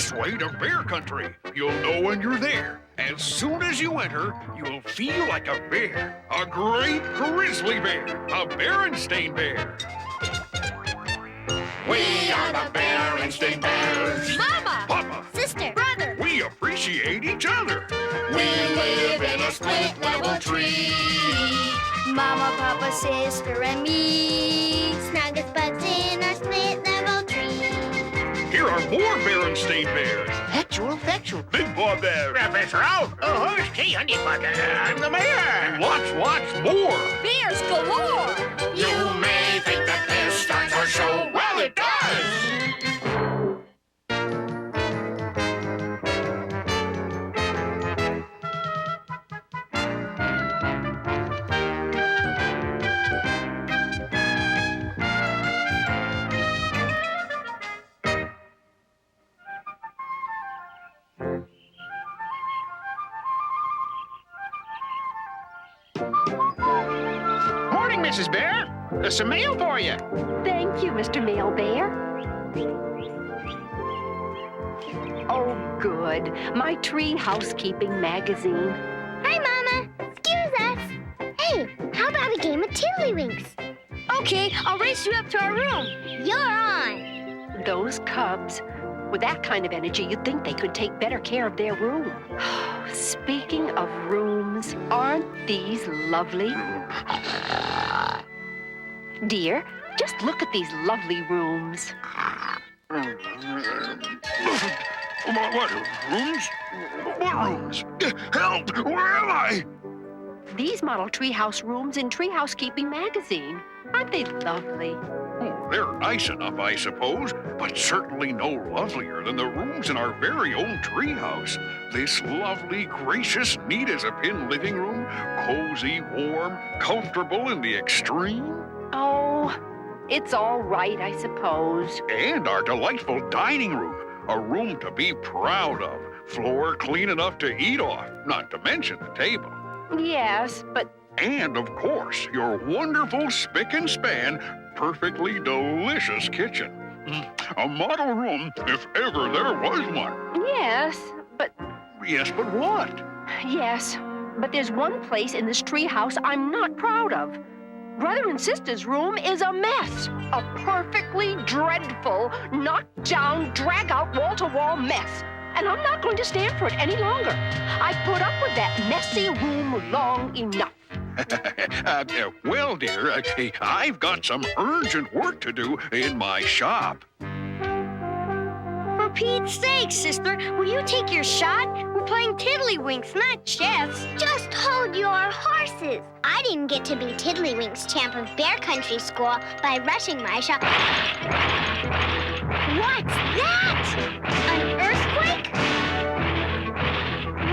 this way to bear country. You'll know when you're there. As soon as you enter, you'll feel like a bear. A great grizzly bear. A Berenstain bear. We are the Berenstain Bears. Mama! Papa! Sister! Brother! We appreciate each other. We live in a split-level tree. Mama, Papa, sister, and me. Snug as bugs in our split-level tree. Here are more Berenstain bears. Factual. Big Boy Bear. Professor Out. Oh, who's Key Honeypot? I'm the mayor. And lots more. Bears galore! You may think that this starts our show. Well, it does. Morning, Mrs. Bear. There's some mail for you. Thank you, Mr. Mail Bear. Oh, good. My tree housekeeping magazine. Hi, Mama. Excuse us. Hey, how about a game of tiddlywinks? Okay, I'll race you up to our room. You're on. Those cubs, with that kind of energy, you'd think they could take better care of their room. Speaking of rooms, aren't these lovely? Dear, just look at these lovely rooms. What rooms? What rooms? Help! Where am I? These model treehouse rooms in Tree Housekeeping magazine. Aren't they lovely? Oh, they're nice enough, I suppose, but certainly no lovelier than the rooms in our very own treehouse. This lovely, gracious, neat-as-a-pin living room, cozy, warm, comfortable in the extreme. Oh, it's all right, I suppose. And our delightful dining room, a room to be proud of. Floor clean enough to eat off, not to mention the table. Yes, but And, of course, your wonderful spick and span, perfectly delicious kitchen. A model room, if ever there was one. yes, but Yes, but what? yes, but there's one place in this treehouse I'm not proud of. Brother and sister's room is a mess. A perfectly dreadful, knocked down, drag out wall-to-wall mess. And I'm not going to stand for it any longer. I put up with that messy room long enough. Well, dear, I've got some urgent work to do in my shop. For Pete's sake, sister, will you take your shot? We're playing tiddlywinks, not chess. Just hold your horses. I didn't get to be Tiddlywinks champ of Bear Country School by rushing my shot. What's that? An earthquake?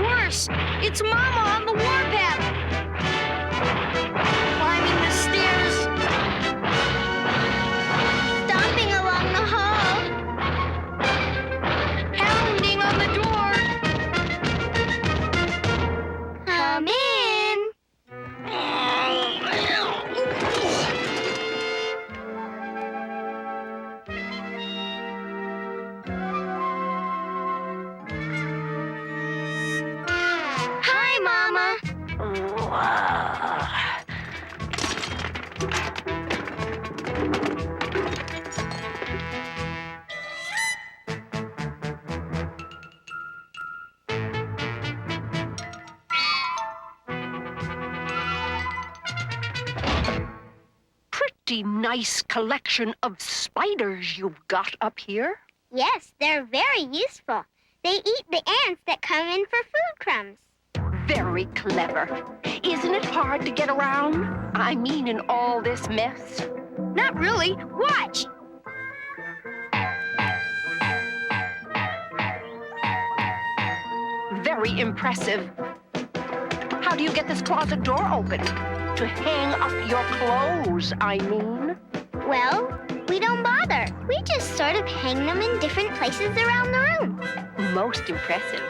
Worse, it's Mama on the warpath. Climbing the stairs. Stomping along the hall. Pounding on the door. Come in. Hi, Mama. Pretty nice collection of spiders you've got up here. Yes, they're very useful. They eat the ants that come in for food crumbs. Very clever. Isn't it hard to get around? I mean, in all this mess. Not really. Watch. Very impressive. How do you get this closet door open? To hang up your clothes, I mean. Well, we don't bother. We just sort of hang them in different places around the room. Most impressive.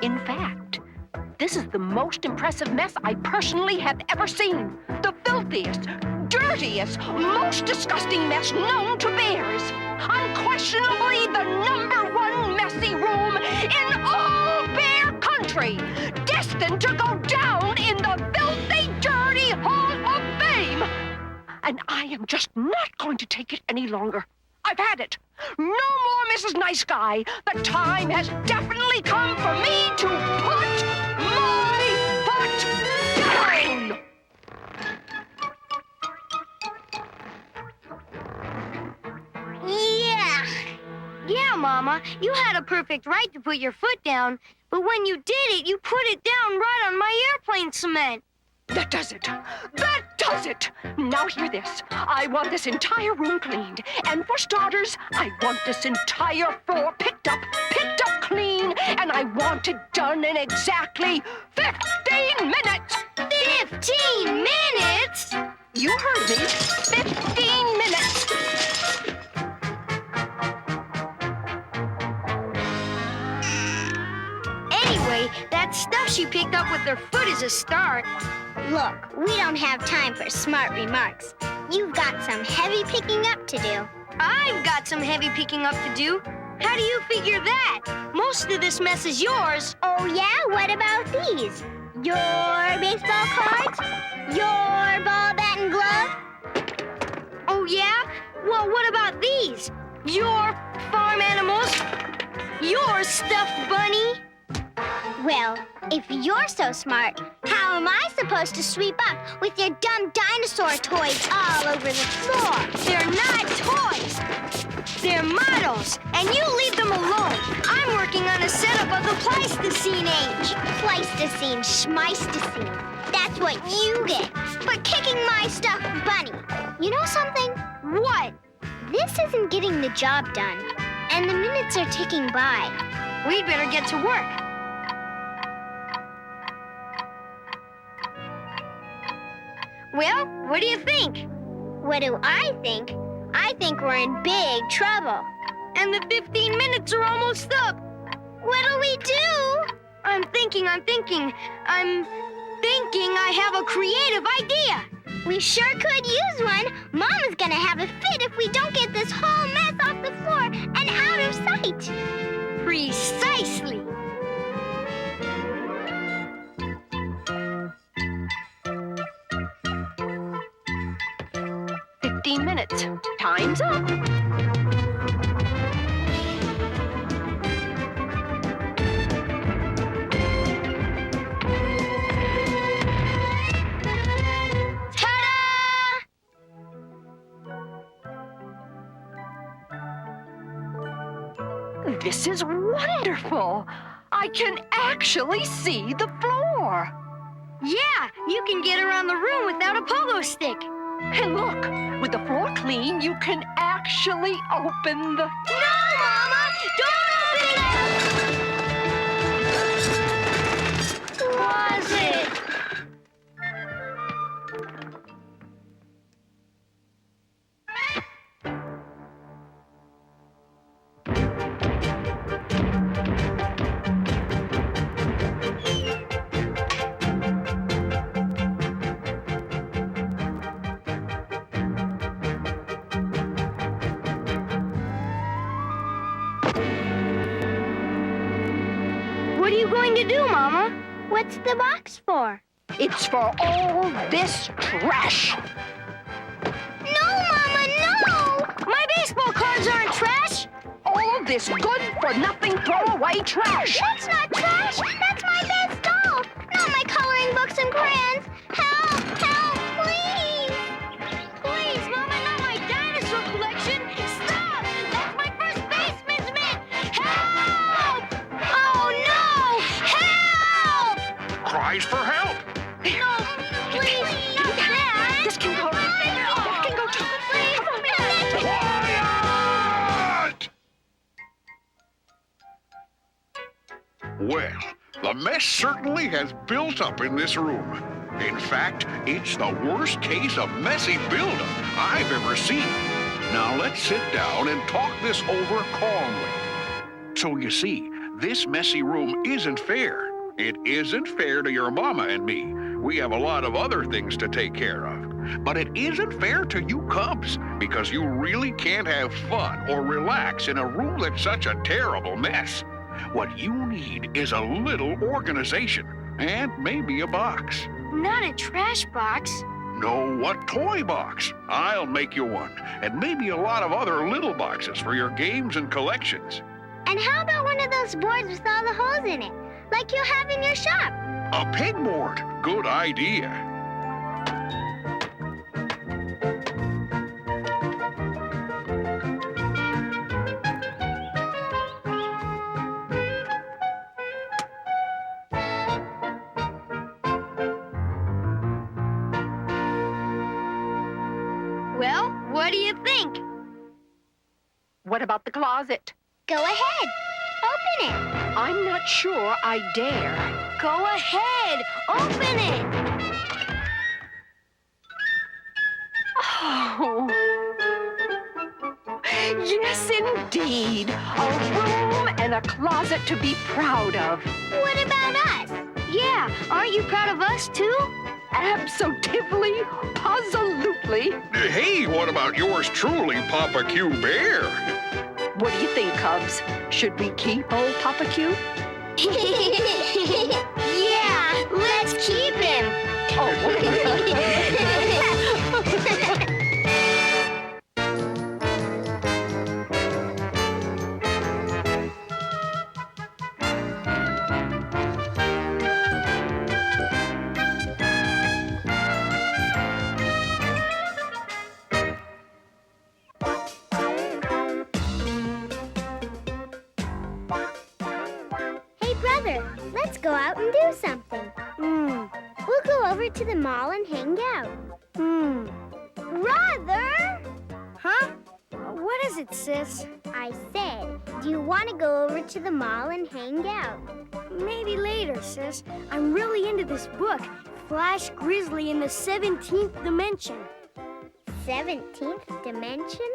In fact, this is the most impressive mess I personally have ever seen. The filthiest, dirtiest, most disgusting mess known to bears. Unquestionably the #1 mess messy room in all Bear Country, destined to go down in the filthy, dirty Hall of Fame. And I am just not going to take it any longer. I've had it. No more Mrs. Nice Guy. The time has definitely come for me to put my foot down. Yeah, Mama, you had a perfect right to put your foot down, but when you did it, you put it down right on my airplane cement. That does it. That does it. Now hear this. I want this entire room cleaned. And for starters, I want this entire floor picked up clean, and I want it done in exactly 15 minutes. 15 minutes? You heard me. 15 minutes. Anyway, that stuff she picked up with her foot is a start. Look, we don't have time for smart remarks. You've got some heavy picking up to do. I've got some heavy picking up to do. How do you figure that? Most of this mess is yours. Oh, yeah? What about these? Your baseball cards? Your ball, bat, and glove? Oh, yeah? Well, what about these? Your farm animals? Your stuffed bunny? Well, if you're so smart, how am I supposed to sweep up with your dumb dinosaur toys all over the floor? They're not toys. They're models, and you leave them alone. I'm working on a setup of the Pleistocene age. Pleistocene, schmeistocene. That's what you get for kicking my stuffed bunny. You know something? What? This isn't getting the job done, and the minutes are ticking by. We'd better get to work. Well, what do you think? What do I think? I think we're in big trouble. And the 15 minutes are almost up. What'll we do? I'm thinking I have a creative idea. We sure could use one. Mama's gonna have a fit if we don't get this whole mess off the floor and out of sight. Precisely. Minutes. Time's up. Ta-da! This is wonderful. I can actually see the floor. Yeah, you can get around the room without a pogo stick. And look, with the floor clean, you can actually open the... No, Mama! Don't open it! Was it? What are you going to do, Mama? What's the box for? It's for all this trash. No, Mama, no! My baseball cards aren't trash. All this good-for-nothing throwaway trash. That's not trash. That's my best doll. Not my coloring books and crayons. Help! Help! Please! Please, Mama, not my dinosaur collection. Stop! That's my first baseman's mitt. Help! Oh, no! Help! Cries for help. No, please, not that. This can go. That can go too. Please, Quiet! Well, the mess certainly has built up in this room. In fact, it's the worst case of messy buildup I've ever seen. Now let's sit down and talk this over calmly. So you see, this messy room isn't fair. It isn't fair to your mama and me. We have a lot of other things to take care of. But it isn't fair to you cubs, because you really can't have fun or relax in a room that's such a terrible mess. What you need is a little organization, and maybe a box. Not a trash box. No, a toy box. I'll make you one, and maybe a lot of other little boxes for your games and collections. And how about one of those boards with all the holes in it, like you have in your shop? A pegboard. Good idea. Well, what do you think? What about the closet? Go ahead. Open it. I'm not sure I dare. Go ahead. Open it. Oh. Yes, indeed. A room and a closet to be proud of. What about us? Yeah, aren't you proud of us too? Absolutely, positively. Hey, what about yours truly, Papa Q Bear? What do you think, Cubs? Should we keep old Papa Q? Yeah, let's keep him. Oh. Hey, brother, let's go out and do something. We'll go over to the mall and hang out. Brother! Huh? What is it, sis? I said, do you want to go over to the mall and hang out? Maybe later, sis. I'm really into this book, Flash Grizzly in the 17th Dimension. 17th Dimension?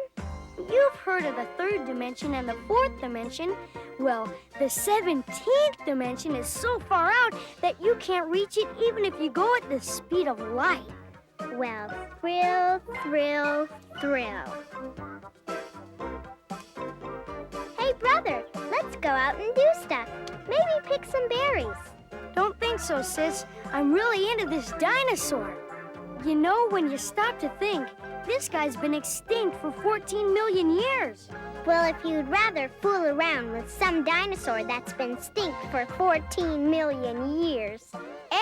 You've heard of the 3rd dimension and the 4th dimension. Well, the 17th dimension is so far out that you can't reach it even if you go at the speed of light. Well, thrill, thrill, thrill. Hey, brother, let's go out and do stuff. Maybe pick some berries. Don't think so, sis. I'm really into this dinosaur. You know, when you stop to think, this guy's been extinct for 14 million years. Well, if you'd rather fool around with some dinosaur that's been extinct for 14 million years.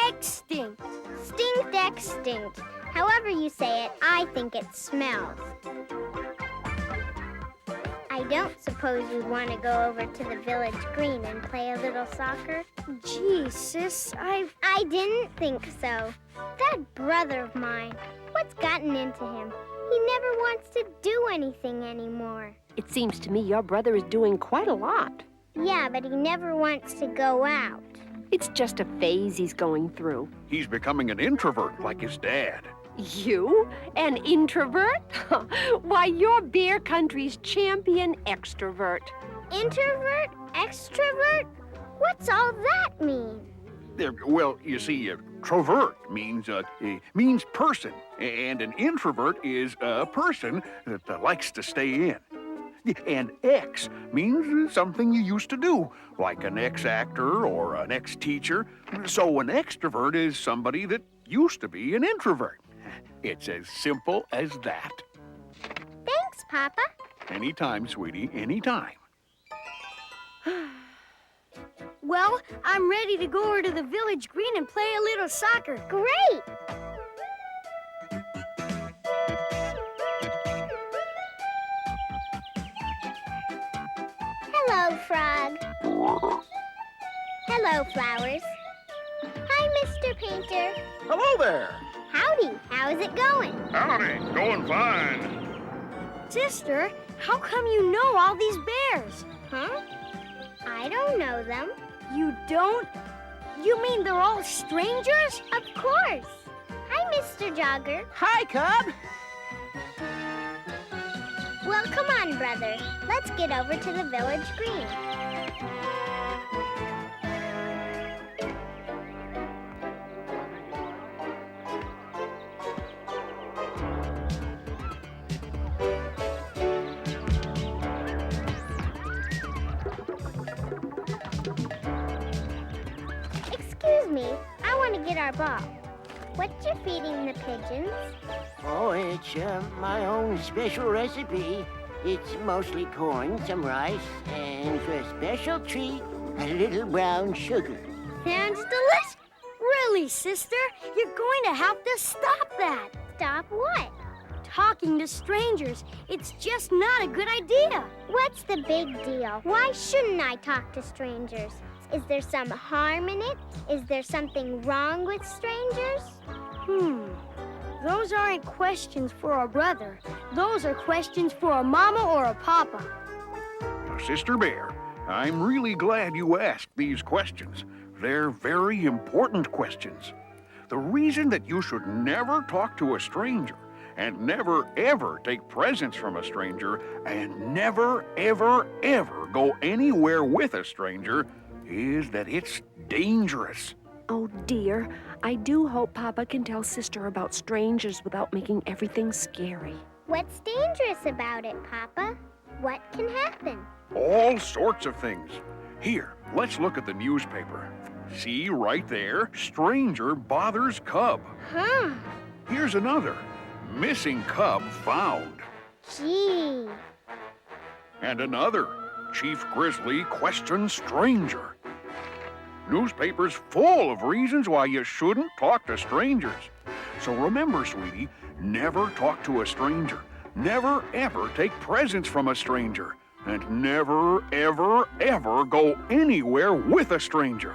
Extinct. Stinct, extinct. However you say it, I think it smells. I don't suppose you'd want to go over to the village green and play a little soccer? Gee, sis, I didn't think so. That brother of mine, what's gotten into him? He never wants to do anything anymore. It seems to me your brother is doing quite a lot. Yeah, but he never wants to go out. It's just a phase he's going through. He's becoming an introvert like his dad. You? An introvert? Why, you're Bear Country's champion extrovert. Introvert? Extrovert? What's all that mean? Well, you see, trovert means person, and an introvert is a person that likes to stay in. And ex means something you used to do, like an ex-actor or an ex-teacher. So an extrovert is somebody that used to be an introvert. It's as simple as that. Thanks, Papa. Anytime, sweetie, anytime. Well, I'm ready to go over to the village green and play a little soccer. Great! Hello, Frog. Hello, Flowers. Hi, Mr. Painter. Hello there. Howdy. How's it going? Howdy, going fine. Sister, how come you know all these bears? Huh? I don't know them. You don't? You mean they're all strangers? Of course. Hi, Mr. Jogger. Hi, Cub. Well, come on, brother. Let's get over to the village green. our ball. What you feeding the pigeons? Oh, it's my own special recipe. It's mostly corn, some rice, and for a special treat, a little brown sugar. Sounds delicious. Really, sister? You're going to have to stop that. Stop what? Talking to strangers. It's just not a good idea. What's the big deal? Why shouldn't I talk to strangers? Is there some harm in it? Is there something wrong with strangers? Those aren't questions for a brother. Those are questions for a mama or a papa. Now, Sister Bear, I'm really glad you asked these questions. They're very important questions. The reason that you should never talk to a stranger and never, ever take presents from a stranger and never, ever, ever go anywhere with a stranger is that it's dangerous. Oh, dear. I do hope Papa can tell Sister about strangers without making everything scary. What's dangerous about it, Papa? What can happen? All sorts of things. Here, let's look at the newspaper. See right there, stranger bothers cub. Huh? Here's another, missing cub found. Gee. And another, Chief Grizzly questions stranger. Newspapers full of reasons why you shouldn't talk to strangers. So remember, sweetie, never talk to a stranger. Never, ever take presents from a stranger. And never, ever, ever go anywhere with a stranger.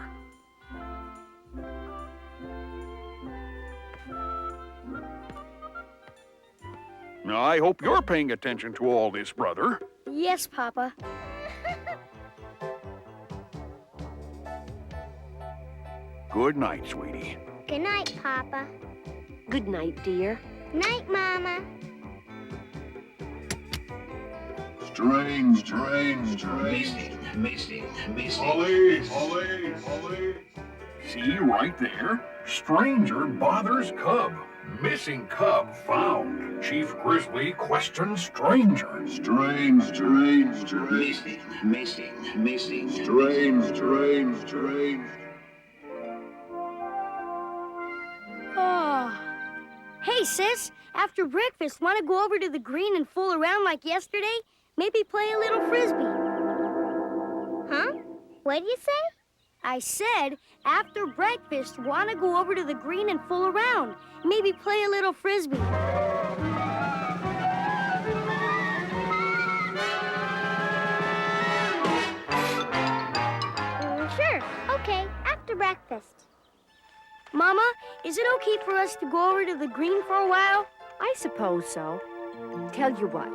Now, I hope you're paying attention to all this, brother. Yes, Papa. Good night, sweetie. Good night, Papa. Good night, dear. Night, Mama. Strange. Missing. Police. See right there? Stranger bothers cub. Missing cub found. Chief Grizzly questions stranger. Strange. Missing. Strange. Oh. Hey, sis. After breakfast, want to go over to the green and fool around like yesterday? Maybe play a little frisbee. Huh? What'd you say? I said, after breakfast, want to go over to the green and fool around. Maybe play a little frisbee. Sure. Okay, after breakfast. Mama, is it okay for us to go over to the green for a while? I suppose so. Tell you what,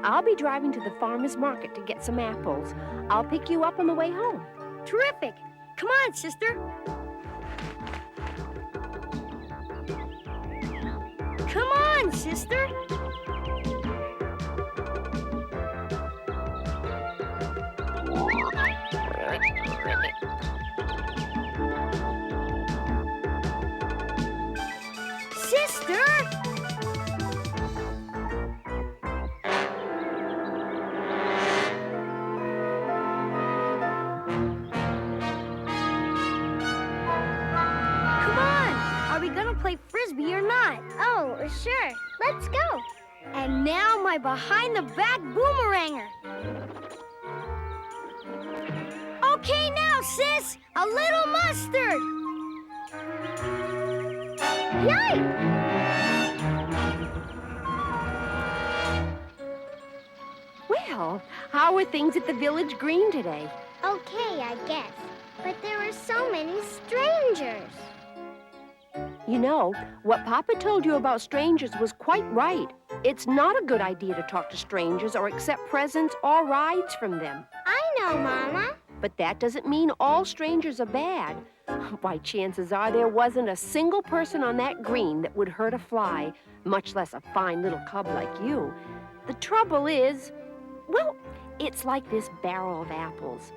I'll be driving to the farmer's market to get some apples. I'll pick you up on the way home. Terrific. Come on, sister. Come on, sister. Sister! Play frisbee or not? Oh, sure. Let's go. And now my behind-the-back boomeranger. Okay now, sis. A little mustard. Yikes! Well, how are things at the village green today? Okay, I guess. But there were so many strangers. You know, what Papa told you about strangers was quite right. It's not a good idea to talk to strangers or accept presents or rides from them. I know, Mama. But that doesn't mean all strangers are bad. Why, chances are there wasn't a single person on that green that would hurt a fly, much less a fine little cub like you. The trouble is, well, it's like this barrel of apples.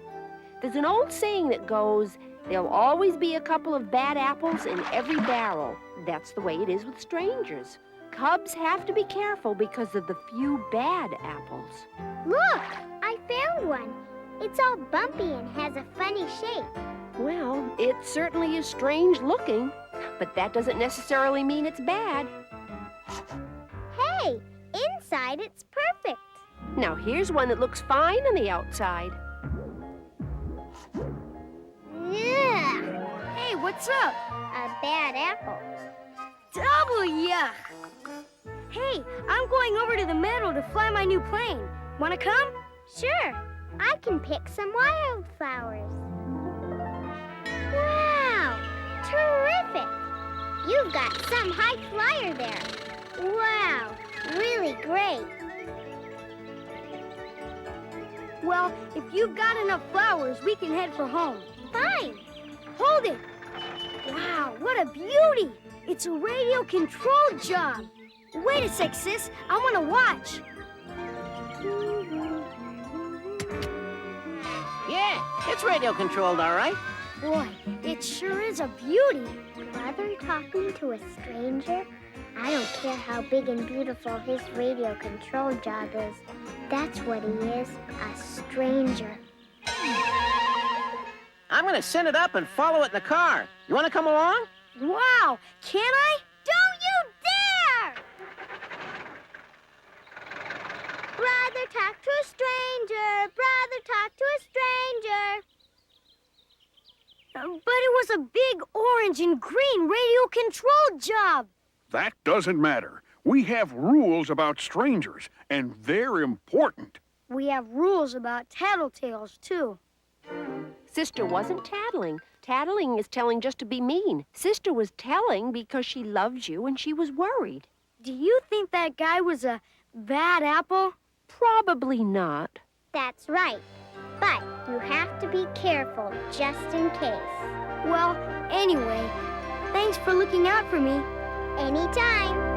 There's an old saying that goes, there'll always be a couple of bad apples in every barrel. That's the way it is with strangers. Cubs have to be careful because of the few bad apples. Look, I found one. It's all bumpy and has a funny shape. Well, it certainly is strange looking, but that doesn't necessarily mean it's bad. Hey, inside it's perfect. Now here's one that looks fine on the outside. Yeah, Hey, what's up? a bad apple. Double yuck. Hey, I'm going over to the meadow to fly my new plane. Wanna come? Sure, I can pick some wildflowers. Wow, terrific. You've got some high flyer there. Wow, really great. Well, if you've got enough flowers, we can head for home. Fine. Hold it. Wow, what a beauty. It's a radio-controlled job. Wait a sec, sis. I want to watch. Yeah, it's radio controlled, all right. Boy, it sure is a beauty. Brother talking to a stranger? I don't care how big and beautiful his radio control job is. That's what he is, a stranger. I'm gonna send it up and follow it in the car. You wanna come along? Wow, can I? Don't you dare! Brother talk to a stranger. Brother talk to a stranger. But it was a big orange and green radio-controlled job. That doesn't matter. We have rules about strangers, and they're important. We have rules about tattletales, too. Sister wasn't tattling. Tattling is telling just to be mean. Sister was telling because she loves you and she was worried. Do you think that guy was a bad apple? Probably not. That's right. But you have to be careful just in case. Well, anyway, thanks for looking out for me. Anytime.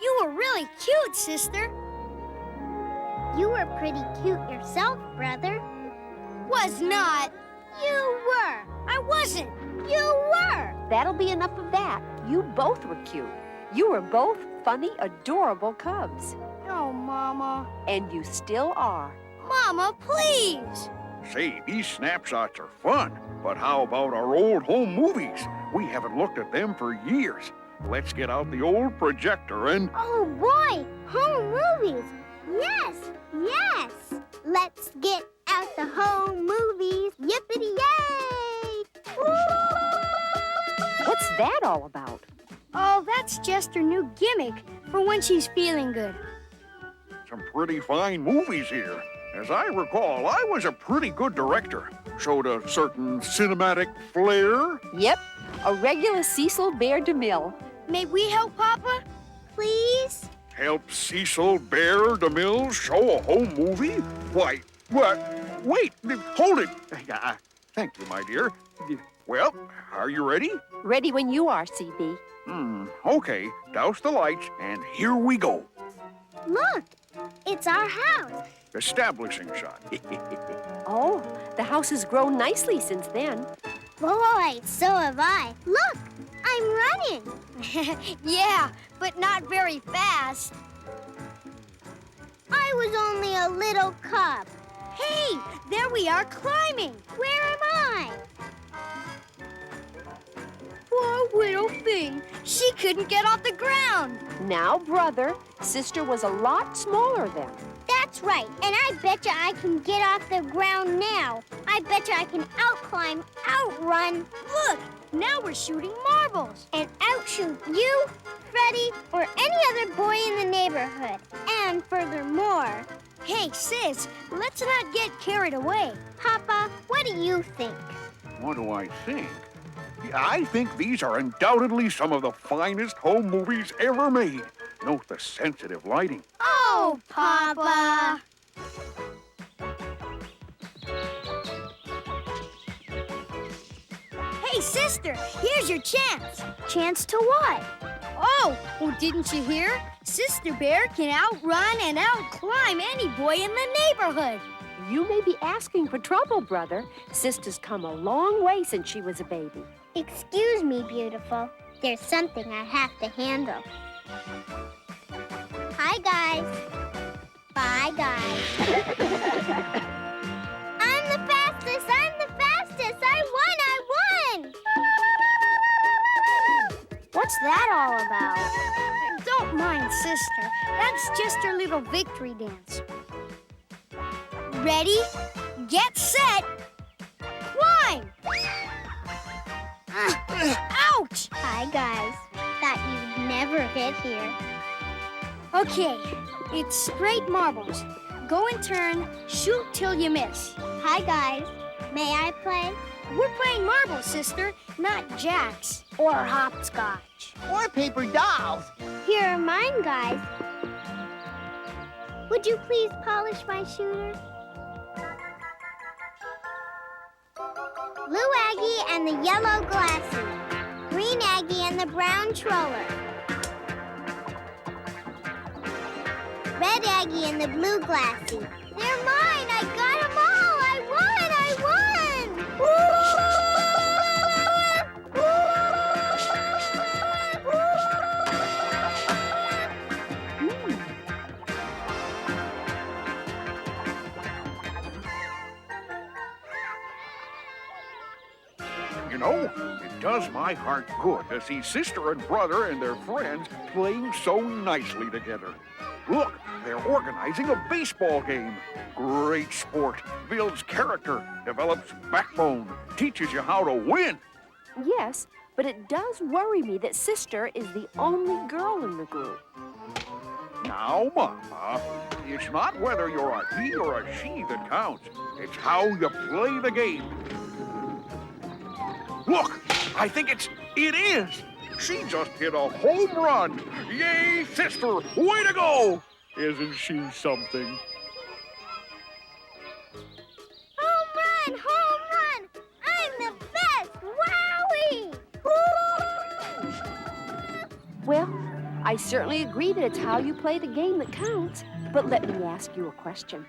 You were really cute, sister. You were pretty cute yourself, brother. Was not. You were. I wasn't. You were. That'll be enough of that. You both were cute. You were both funny, adorable cubs. Oh, Mama. And you still are. Mama, please. Say, these snapshots are fun, but how about our old home movies? We haven't looked at them for years. Let's get out the old projector and... Oh, boy. Home movies. Yes. Yes. Let's get out the home movies. Yippity-yay. What's that all about? Oh, that's just her new gimmick for when she's feeling good. Some pretty fine movies here. As I recall, I was a pretty good director. Showed a certain cinematic flair. Yep, a regular Cecil Bear DeMille. May we help, Papa? Please? Help Cecil Bear DeMille show a home movie? Why, what? Wait, hold it. Thank you, my dear. Well, are you ready? Ready when you are, CB. Okay. Douse the lights, and here we go. Look, it's our house. Establishing shot. Oh, the house has grown nicely since then. Boy, so have I. Look, I'm running. Yeah, but not very fast. I was only a little cub. Hey, there we are climbing. Where am I? Poor little thing. She couldn't get off the ground. Now, brother, sister was a lot smaller then. That's right, and I betcha I can get off the ground now. I betcha I can outclimb, outrun, Look, now we're shooting marbles. and outshoot you, Freddie, or any other boy in the neighborhood. And furthermore, Hey, sis, let's not get carried away. Papa, what do you think? What do I think? I think these are undoubtedly some of the finest home movies ever made. Note the sensitive lighting. Oh, Papa. Hey, sister, here's your chance. Chance to what? Oh, well, didn't you hear? Sister Bear can outrun and outclimb any boy in the neighborhood. You may be asking for trouble, brother. Sister's come a long way since she was a baby. Excuse me, beautiful. There's something I have to handle. Hi, guys. Bye, guys. I'm the fastest! I'm the fastest! I won! What's that all about? Don't mind Sister. That's just her little victory dance. Ready, get set, climb! Ouch! Hi, guys. Thought you'd never get here. Okay, it's straight marbles. Go and turn, shoot till you miss. Hi, guys. May I play? We're playing marbles, Sister, not jacks or hopscotch. Or paper dolls. Here are mine, guys. Would you please polish my shooter? Blue Aggie and the yellow glassy. Green Aggie and the brown troller. Red Aggie and the blue glassy. They're mine! I got them all! I won! I won! You know, it does my heart good to see sister and brother and their friends playing so nicely together. Look, they're organizing a baseball game. Great sport. Builds character, develops backbone, teaches you how to win. Yes, but it does worry me that Sister is the only girl in the group. Now, Mama, it's not whether you're a he or a she that counts. It's how you play the game. Look, I think it is. She just hit a home run. Yay, sister, way to go. Isn't she something? Home run! Home run! I'm the best! Wowie! Well, I certainly agree that it's how you play the game that counts. But let me ask you a question.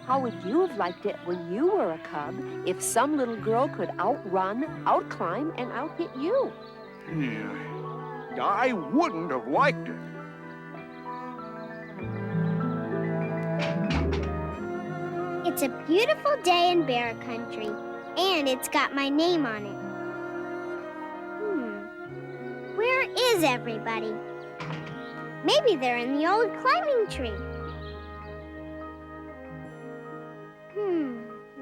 How would you have liked it when you were a cub if some little girl could outrun, outclimb, and outhit you? Yeah, I wouldn't have liked it. It's a beautiful day in Bear Country, and it's got my name on it. Where is everybody? Maybe they're in the old climbing tree.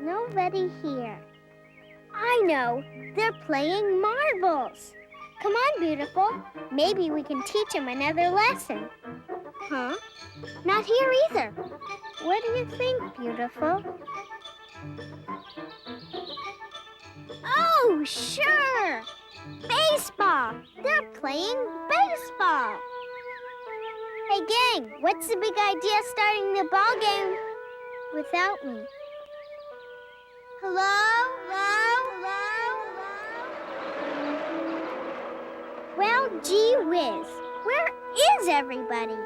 Nobody here. I know. They're playing marbles. Come on, beautiful. Maybe we can teach them another lesson. Huh? Not here either. What do you think, beautiful? Oh, sure. Baseball. They're playing baseball. Hey, gang, what's the big idea starting the ball game without me? Hello? Hello? Hello? Well, gee whiz. Where is everybody?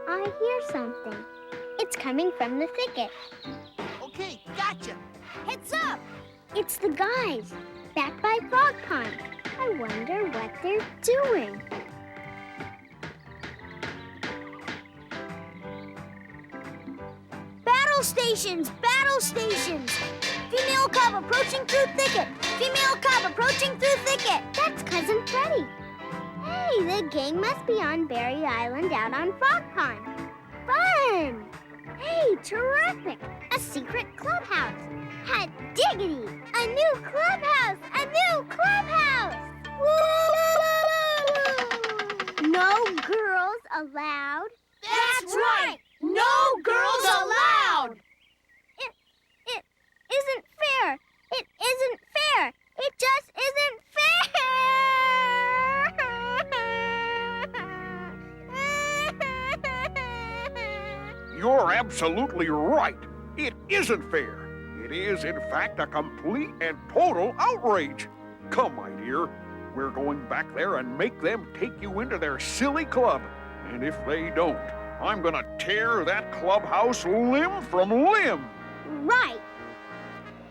I hear something. It's coming from the thicket. Okay, gotcha. Heads up! It's the guys back by Frog Pond. I wonder what they're doing. Battle stations! Battle stations! Female cub approaching through thicket! Female cub approaching through thicket! That's Cousin Freddie. Hey, the gang must be on Berry Island out on Frog Pond. Fun! Hey, terrific! A secret clubhouse. Hot diggity! A new clubhouse! A new clubhouse! Woo! No girls allowed. That's right! No girls allowed! It isn't fair. It isn't fair. It just isn't fair. You're absolutely right. It isn't fair. It is, in fact, a complete and total outrage. Come, my dear. We're going back there and make them take you into their silly club. And if they don't, I'm gonna tear that clubhouse limb from limb. Right.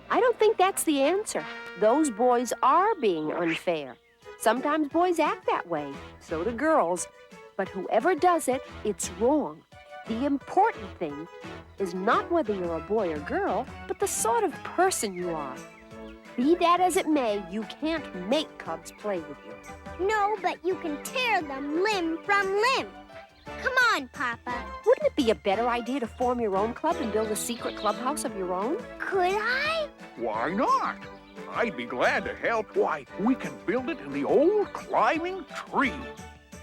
I don't think that's the answer. Those boys are being unfair. Sometimes boys act that way. So do girls. But whoever does it, it's wrong. The important thing is not whether you're a boy or girl, but the sort of person you are. Be that as it may, you can't make cubs play with you. No, but you can tear them limb from limb. Come on, Papa. Wouldn't it be a better idea to form your own club and build a secret clubhouse of your own? Could I? Why not? I'd be glad to help. Why, we can build it in the old climbing tree.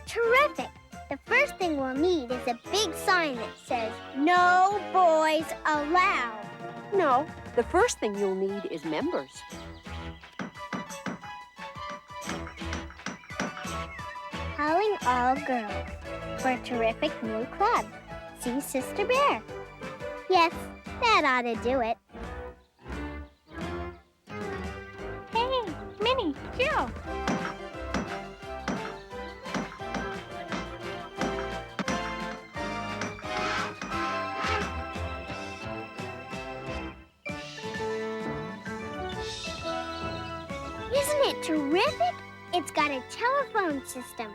Terrific. The first thing we'll need is a big sign that says, "No boys allowed." No, the first thing you'll need is members. Calling all girls for a terrific new club. See Sister Bear. Yes, that ought to do it. Hey, Minnie, Joe. Isn't it terrific? It's got a telephone system.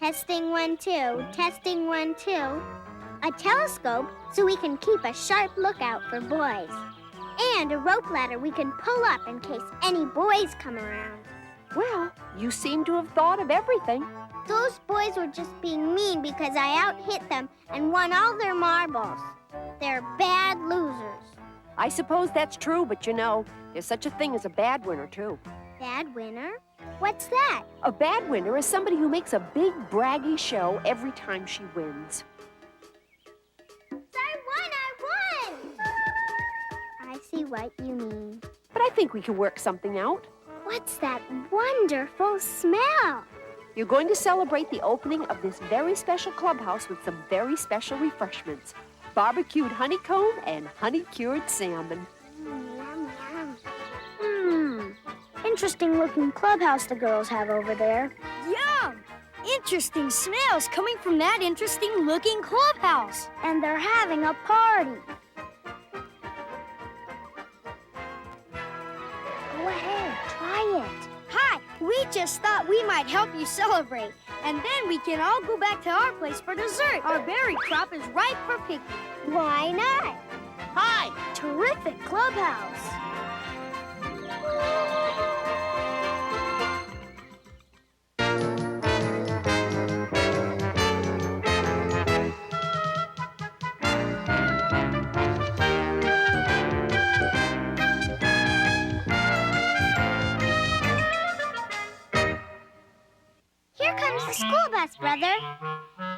Testing 1, 2, testing 1, 2. A telescope so we can keep a sharp lookout for boys. And a rope ladder we can pull up in case any boys come around. Well, you seem to have thought of everything. Those boys were just being mean because I out-hit them and won all their marbles. They're bad losers. I suppose that's true, but you know, there's such a thing as a bad winner, too. Bad winner? What's that? A bad winner is somebody who makes a big, braggy show every time she wins. I won! I see what you mean. But I think we can work something out. What's that wonderful smell? You're going to celebrate the opening of this very special clubhouse with some very special refreshments. Barbecued honeycomb and honey-cured salmon. Yum, yum. Interesting looking clubhouse the girls have over there. Yum! Interesting smells coming from that interesting looking clubhouse. And they're having a party. Go ahead, try it. Hi, we just thought we might help you celebrate. And then we can all go back to our place for dessert. Our berry crop is ripe for picking. Why not? Hi! Terrific clubhouse. Here comes the school bus, brother.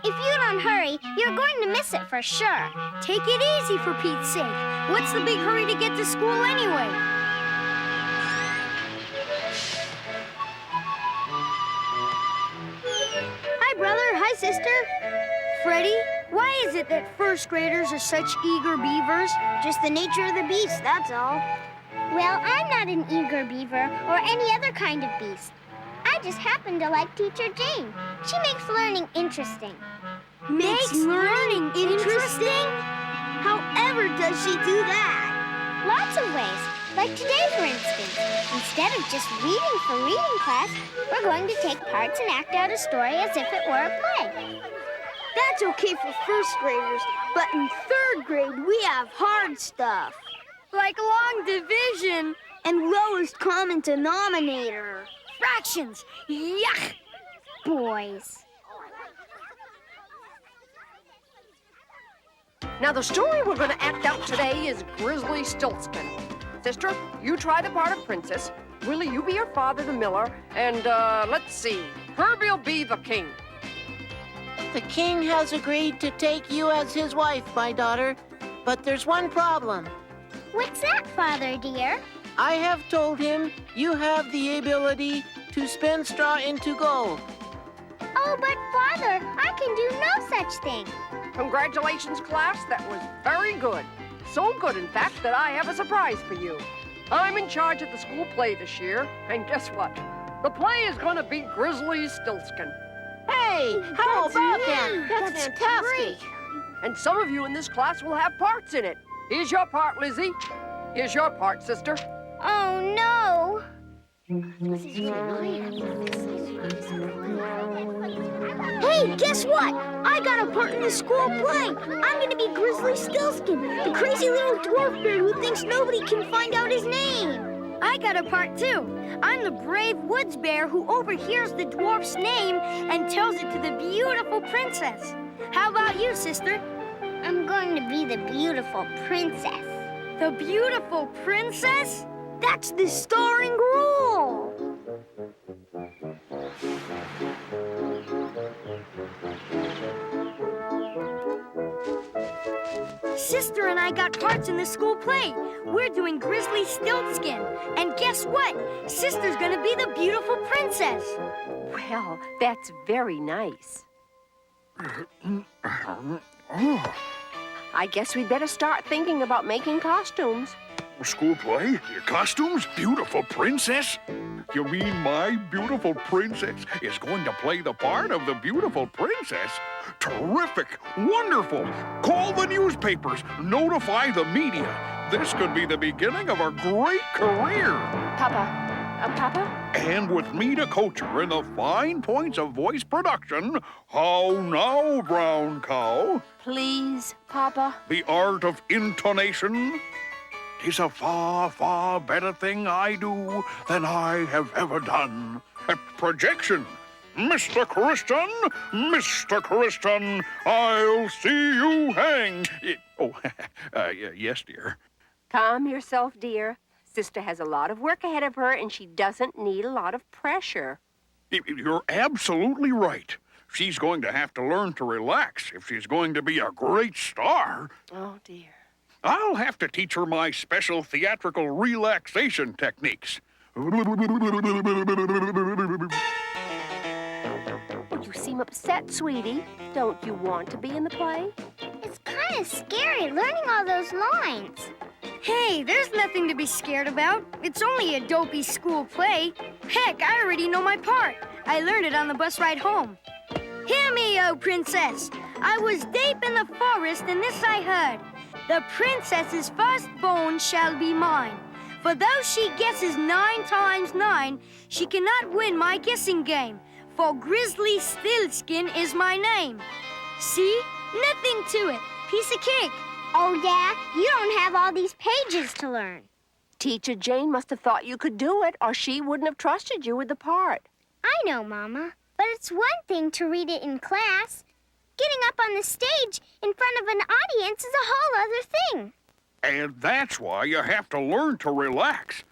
If you don't hurry, you're going to miss it for sure. Take it easy for Pete's sake. What's the big hurry to get to school anyway? Hi, brother. Hi, sister. Freddie, why is it that first graders are such eager beavers? Just the nature of the beast, that's all. Well, I'm not an eager beaver or any other kind of beast. I just happen to like Teacher Jane. She makes learning interesting. Makes learning interesting? However does she do that? Lots of ways. Like today, for instance. Instead of just reading for reading class, we're going to take parts and act out a story as if it were a play. That's okay for first graders, but in third grade, we have hard stuff. Like long division and lowest common denominator. Fractions. Yuck! Boys. Now, the story we're going to act out today is Grizzly Stiltskin. Sister, you try the part of Princess. Willie, you be your father, the miller. And, let's see, Herbie'll be the king. The king has agreed to take you as his wife, my daughter. But there's one problem. What's that, Father dear? I have told him you have the ability to spin straw into gold. Oh, but Father, I can do no such thing. Congratulations, class. That was very good. So good, in fact, that I have a surprise for you. I'm in charge of the school play this year, and guess what? The play is going to be Grizzly Stiltskin. Hey, how about neat. that? That's fantastic. And some of you in this class will have parts in it. Here's your part, Lizzie. Here's your part, sister. Oh, no. Hey, guess what? I got a part in the school play. I'm gonna be Grizzly Stillskin, the crazy little dwarf bear who thinks nobody can find out his name. I got a part too. I'm the brave woods bear who overhears the dwarf's name and tells it to the beautiful princess. How about you, sister? I'm going to be the beautiful princess. The beautiful princess? That's the starring role. Sister and I got parts in the school play. We're doing Grizzly Stiltskin. And guess what? Sister's gonna be the beautiful princess. Well, that's very nice. I guess we'd better start thinking about making costumes. School play? Costumes? Beautiful princess? You mean my beautiful princess is going to play the part of the beautiful princess? Terrific! Wonderful! Call the newspapers! Notify the media! This could be the beginning of a great career! Papa. Papa? And with me to coach her in the fine points of voice production, how now, brown cow? Please, Papa? The art of intonation is a far, far better thing I do than I have ever done. Projection. Mr. Christian, I'll see you hang. Yes, dear. Calm yourself, dear. Sister has a lot of work ahead of her, and she doesn't need a lot of pressure. You're absolutely right. She's going to have to learn to relax if she's going to be a great star. Oh, dear. I'll have to teach her my special theatrical relaxation techniques. You seem upset, sweetie. Don't you want to be in the play? It's kind of scary learning all those lines. Hey, there's nothing to be scared about. It's only a dopey school play. Heck, I already know my part. I learned it on the bus ride home. Hear me, oh princess. I was deep in the forest, and this I heard. The princess's firstborn shall be mine. For though she guesses 9 times 9, she cannot win my guessing game. For Grizzly Stillskin is my name. See? Nothing to it. Piece of cake. Oh, Dad, you don't have all these pages to learn. Teacher Jane must have thought you could do it, or she wouldn't have trusted you with the part. I know, Mama. But it's one thing to read it in class. Getting up on the stage in front of an audience is a whole other thing. And that's why you have to learn to relax.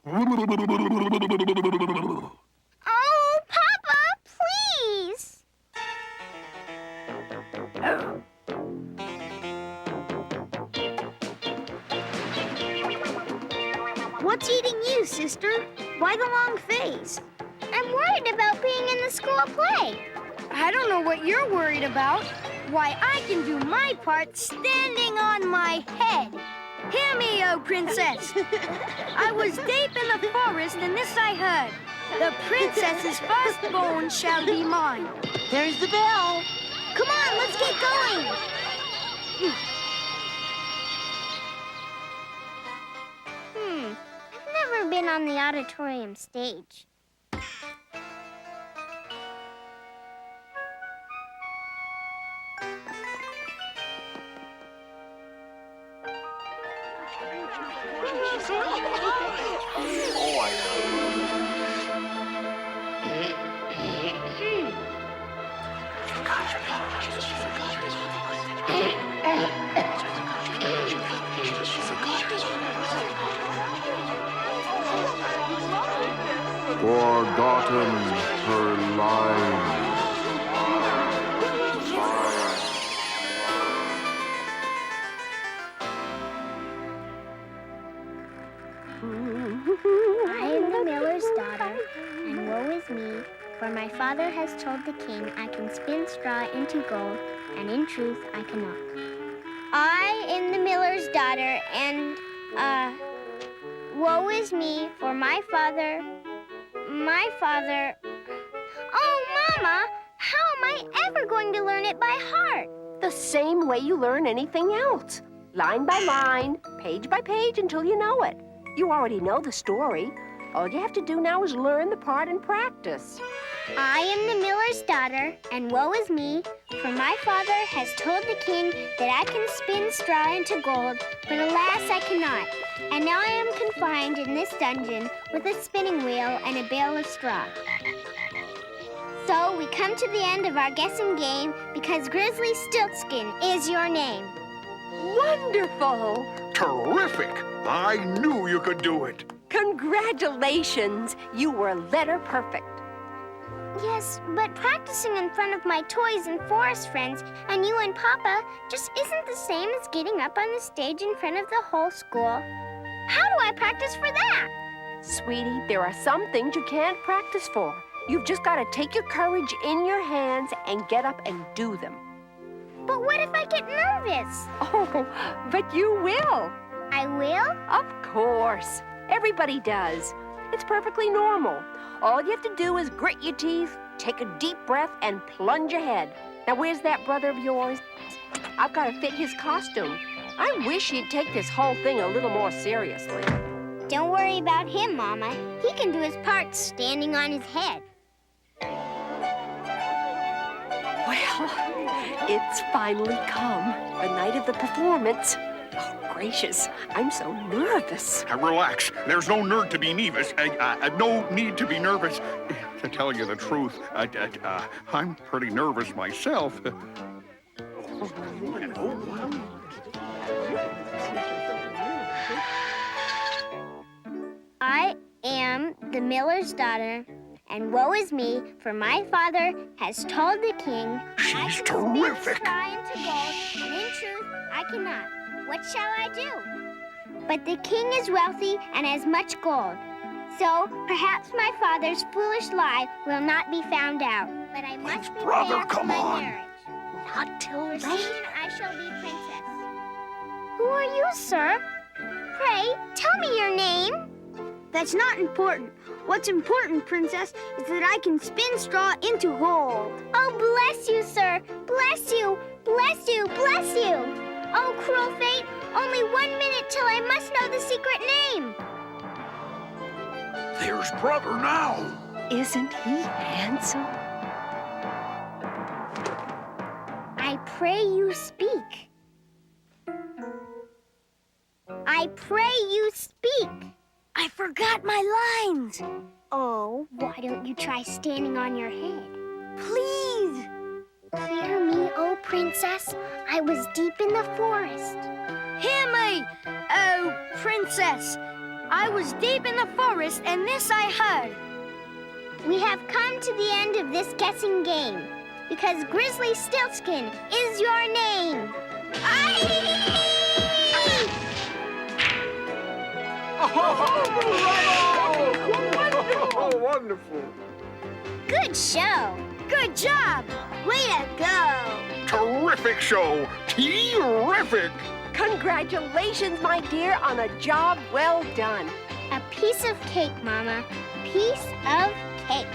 Oh, Papa, please. What's eating you, sister? Why the long face? I'm worried about being in the school play. I don't know what you're worried about. Why, I can do my part standing on my head. Hear me, oh princess. I was deep in the forest, and this I heard. The princess's firstborn shall be mine. There's the bell. Come on, let's get going. I've never been on the auditorium stage. Forgotten her line. I am the miller's daughter, and woe is me, for my father has told the king I can spin straw into gold, and in truth I cannot. I am the miller's daughter, and, woe is me, for my father... Oh, Mama, how am I ever going to learn it by heart? The same way you learn anything else. line by line, page by page until you know it. You already know the story. All you have to do now is learn the part and practice. I am the miller's daughter, and woe is me, for my father has told the king that I can spin straw into gold, but alas, I cannot. And now I am confined in this dungeon with a spinning wheel and a bale of straw. So we come to the end of our guessing game because Grizzly Stiltskin is your name. Wonderful! Terrific! I knew you could do it. Congratulations! You were letter perfect. Yes, but practicing in front of my toys and forest friends and you and Papa just isn't the same as getting up on the stage in front of the whole school. How do I practice for that? Sweetie, there are some things you can't practice for. You've just got to take your courage in your hands and get up and do them. But what if I get nervous? Oh, but you will. I will? Of course. Everybody does. It's perfectly normal. All you have to do is grit your teeth, take a deep breath, and plunge ahead. Now, where's that brother of yours? I've got to fit his costume. I wish he'd take this whole thing a little more seriously. Don't worry about him, Mama. He can do his part standing on his head. Well, it's finally come, the night of the performance. Oh, gracious, I'm so nervous. Relax. There's no need to be nervous. No need to be nervous. To tell you the truth, I'm pretty nervous myself. I am the miller's daughter, and woe is me, for my father has told the king She's I can terrific. spin straw into gold, and in truth, I cannot. What shall I do? But the king is wealthy and has much gold. So perhaps my father's foolish lie will not be found out. But I must be brother, prepared for come my on. marriage. Not till For late. soon I shall be princess. Who are you, sir? Pray, tell me your name. That's not important. What's important, Princess, is that I can spin straw into gold. Oh, bless you, sir. Bless you. Bless you. Bless you. Oh, cruel fate. Only 1 minute till I must know the secret name. There's brother now. Isn't he handsome? I pray you speak. I pray you speak. I forgot my lines. Oh, why don't you try standing on your head? Please. Hear me, oh princess. I was deep in the forest. Hear me, oh princess. I was deep in the forest, and this I heard. We have come to the end of this guessing game because Grizzly Stiltskin is your name. Oh, wonderful. Good show. Good job. Way to go. Terrific show. Terrific. Congratulations, my dear, on a job well done. A piece of cake, Mama. Piece of cake.